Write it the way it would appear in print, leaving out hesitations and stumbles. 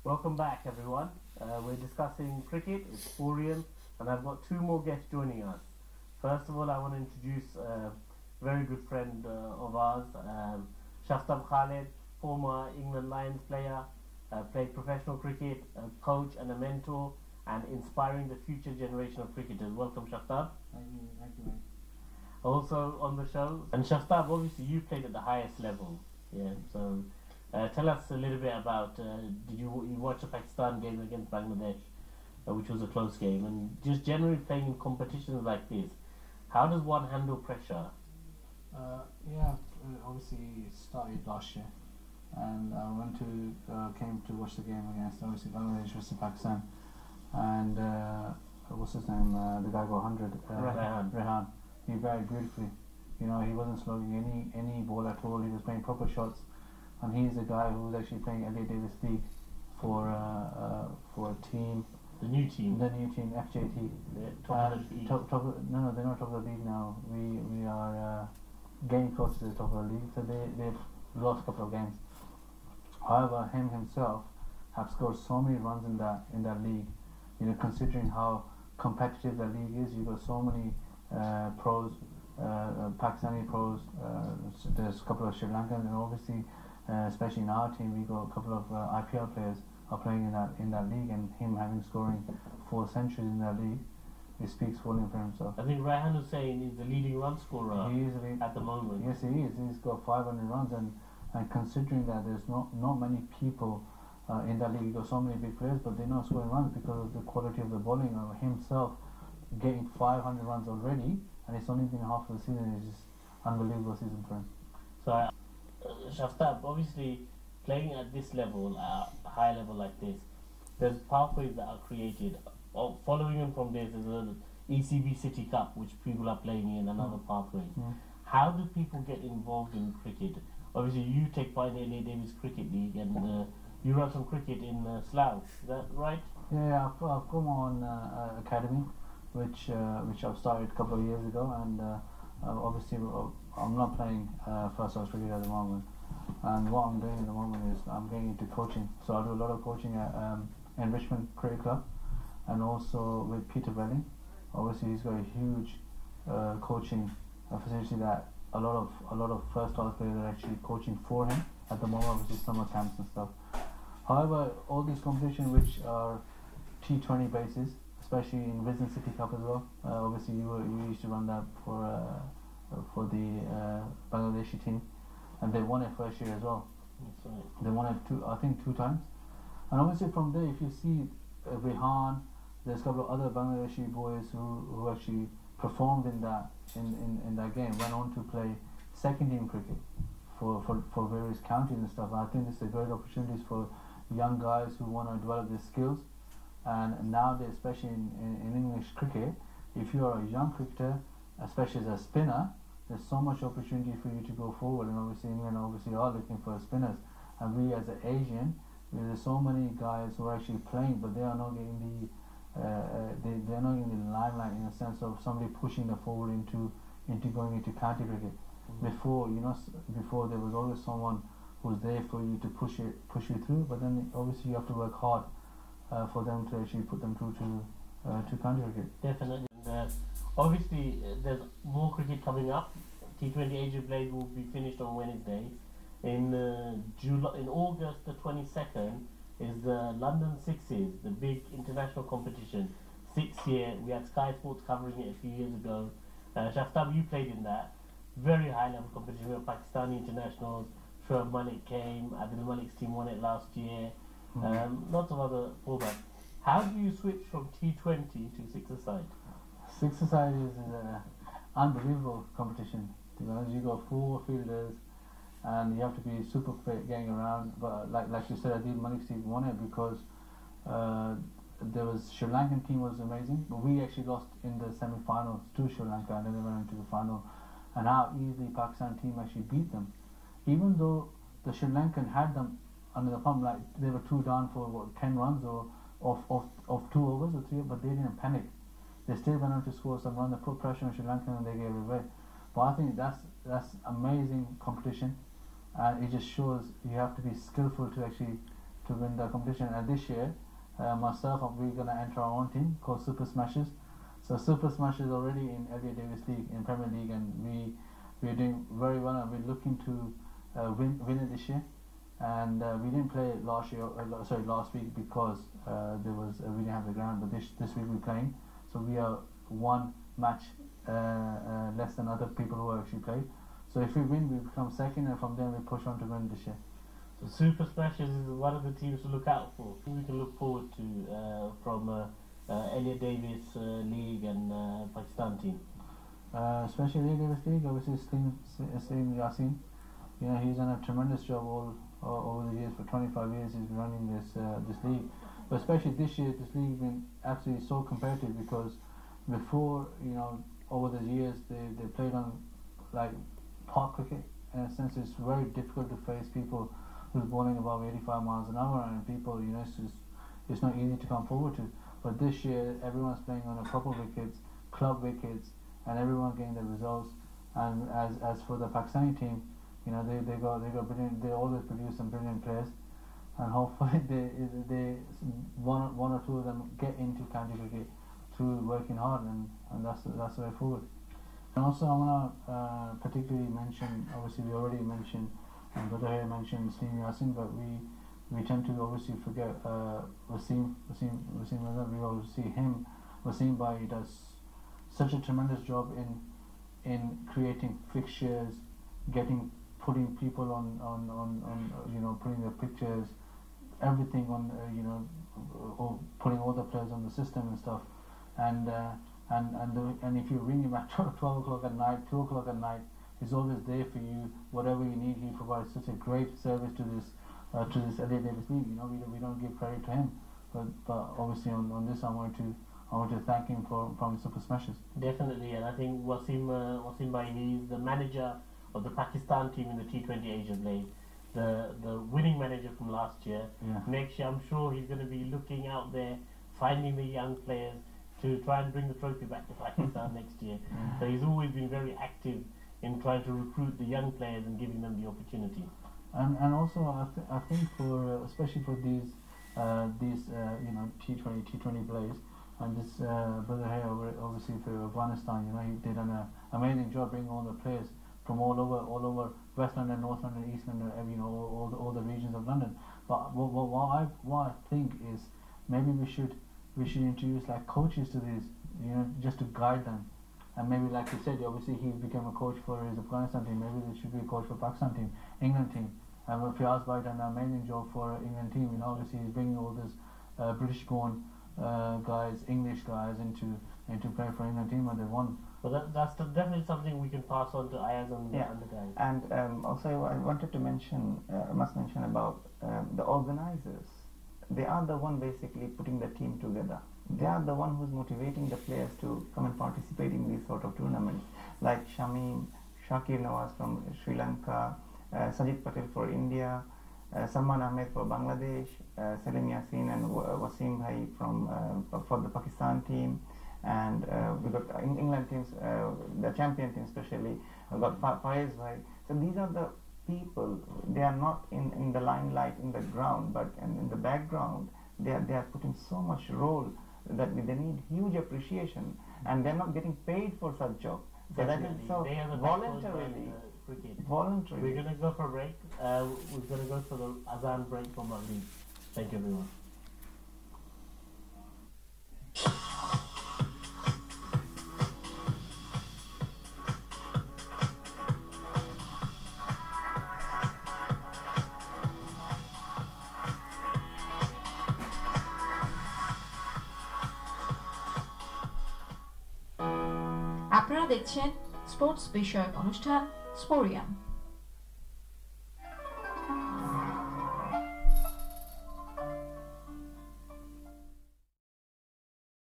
Welcome back, everyone. We're discussing cricket, it's SPORIUM, and I've got two more guests joining us. First of all, I want to introduce a very good friend of ours, Shaftab Khalid, former England Lions player, played professional cricket, a coach and a mentor, and inspiring the future generation of cricketers. Welcome, Shaftab. Thank you, mate. Also on the show, and Shaftab, obviously you played at the highest level, yeah, so tell us a little bit about, did you watch the Pakistan game against Bangladesh, which was a close game, and just generally playing in competitions like this, how does one handle pressure? Yeah, obviously started last year, and I came to watch the game against obviously Bangladesh versus Pakistan, and what's his name? The guy got 100. Rehan. He batted beautifully. You know, he wasn't slugging any ball at all. He was playing proper shots. And he's a guy who's actually playing Elliot Davis League for a team. The new team, FJT. Top of the league. No, they're not top of the league now. We are getting close to the top of the league. So they've lost a couple of games. However, himself have scored so many runs in that league. You know, considering how competitive that league is, you've got so many pros, Pakistani pros. There's a couple of Sri Lankans, and obviously. Especially in our team, we got a couple of IPL players are playing in that league, and him having scoring 4 centuries in that league, it speaks volume for himself. I think Rehan Hussain is the leading run scorer at the moment. Yes, he is. He's got 500 runs, and considering that there's not many people in that league, you got so many big players, but they're not scoring runs because of the quality of the bowling. Himself getting 500 runs already, and it's only been half of the season. It's just unbelievable season for him. So. Shaftab, obviously playing at this level, high level like this, there's pathways that are created. Following on from this, there's an ECB City Cup, which people are playing in, another pathway. How do people get involved in cricket? Obviously, you take part in the LA Davis Cricket League, and you run some cricket in Slough. Is that right? Yeah, I've come on academy, which I've started a couple of years ago, and obviously I'm not playing first class cricket at the moment, and what I'm doing at the moment is I'm getting into coaching. So I do a lot of coaching at Enrichment Cricket Club, and also with Peter Belling. Obviously he's got a huge coaching facility that a lot of first class players are actually coaching for him at the moment, obviously summer camps and stuff. However, all these competitions which are T20 basis, especially in Wisden City Cup as well, obviously you used to run that for the Bangladeshi team, and they won it first year as well. That's right. They won it two times, and obviously from there, if you see Rehan, there's a couple of other Bangladeshi boys who actually performed in that game, went on to play second team cricket for various counties and stuff. And I think this is a great opportunity for young guys who want to develop their skills. And nowadays, especially in English cricket, if you are a young cricketer, especially as a spinner, there's so much opportunity for you to go forward. And obviously England are looking for spinners, and we as an Asian, there's so many guys who are actually playing, but they are not getting they're not getting the limelight in a sense of somebody pushing them forward into going into county cricket. Before there was always someone who's there for you to push you through, but then obviously you have to work hard for them to actually put them through to county cricket. Definitely. Obviously, there's more cricket coming up. T20 Asia Blade will be finished on Wednesday. In August the 22nd is the London Sixes, the big international competition. 6th year. We had Sky Sports covering it a few years ago. Shaftab, you played in that. Very high level competition. We have Pakistani internationals. Shoaib Malik came. Adil Malik's team won it last year. Lots of other formats. How do you switch from T20 to six-a-side? Six-a-side is an unbelievable competition. To be honest, you got 4 fielders, and you have to be super fit getting around. But like you said, Adil Malik's team won it because there was Sri Lankan team was amazing, but we actually lost in the semi-finals to Sri Lanka, and then they went into the final. And how easily Pakistan team actually beat them, even though the Sri Lankan had them under the pump, like they were 2 down for 10 runs or of 2 overs or 3, but they didn't panic. They still went on to score some runs. They put pressure on Sri Lanka and they gave it away. But I think that's amazing competition, and it just shows you have to be skillful to actually to win the competition. And this year, myself, we're going to enter our own team called Super Smashers. So Super Smashers already in Elliott Davis League, in Premier League, and we're doing very well, and we're looking to win it this year. And we didn't play last week because we didn't have the ground. But this week we're playing, so we are one match less than other people who actually played. So if we win, we become second, and from there we push on to win this year. So Super Smashers is one of the teams to look out for. We can look forward to from Elliott Davis League and Pakistan team. Especially Elliott Davis League, obviously Slim Yasin. You know, he's done a tremendous job over the years. For 25 years he's been running this league. But especially this year, this league has been absolutely so competitive, because before, you know, over the years they played on like park cricket. In a sense, it's very difficult to face people who's bowling above 85 miles an hour, and people, you know, it's not easy to come forward to. But this year everyone's playing on a proper wickets, club wickets, and everyone's getting the results. And as for the Pakistani team, you know, they got brilliant. They always produce some brilliant players, and hopefully they one or two of them get into county cricket through working hard, and that's the way forward. And also I want to particularly mention, obviously we already mentioned, and Brother here mentioned Slim Yasin, but we tend to obviously forget Wasim. We always see him. Wasim Bhai does such a tremendous job in creating fixtures, putting people on you know, putting their pictures, everything on putting all the players on the system and stuff, and if you ring him at 12 o'clock at night, 2 o'clock at night, he's always there for you. Whatever you need, he provides such a great service to this Elliott Davis League. You know, we don't give credit to him, but obviously on this I want to thank him from Super Smashers. Definitely, and I think Wasim Bhai, he's the manager of the Pakistan team in the T20 Asia Blade, the winning manager from last year. Yeah. Next year, I'm sure he's going to be looking out there, finding the young players to try and bring the trophy back to Pakistan next year. Yeah. So he's always been very active in trying to recruit the young players and giving them the opportunity. And also I think for especially for these you know, T20 players, and this brother here obviously for Afghanistan, you know, he did an amazing job bringing all the players from all over West London, North London, East London, you know, all the regions of London. But what I think is maybe we should introduce like coaches to these, you know, just to guide them. And maybe, like you said, obviously he became a coach for his Afghanistan team. Maybe there should be a coach for Pakistan team, England team. And Fiaz Bhai done an amazing job for England team. You know, obviously he's bringing all these British-born guys, English guys into play for England team, and they won. Well, that's definitely something we can pass on to Ayaz and the guys. And also I wanted to mention, must mention about the organizers. They are the one basically putting the team together. They are the one who's motivating the players to come and participate in these sort of tournaments, like Shamim, Shakir Nawaz from Sri Lanka, Sajid Patel for India, Salman Ahmed for Bangladesh, Slim Yasin and Wasim Bhai for the Pakistan team, and we got England teams, the champion team especially, got Faiz Bhai. So these are the people. They are not in the limelight in the ground, but in the background they are putting so much role that they need huge appreciation, and they're not getting paid for such job. So that is so voluntarily. We're going to go for a break. We're going to go for the Azan break for Maghrib. Thank you, everyone. আপনারা দেখছেন sports বিষয়ক অনুষ্ঠান স্পোরিয়াম।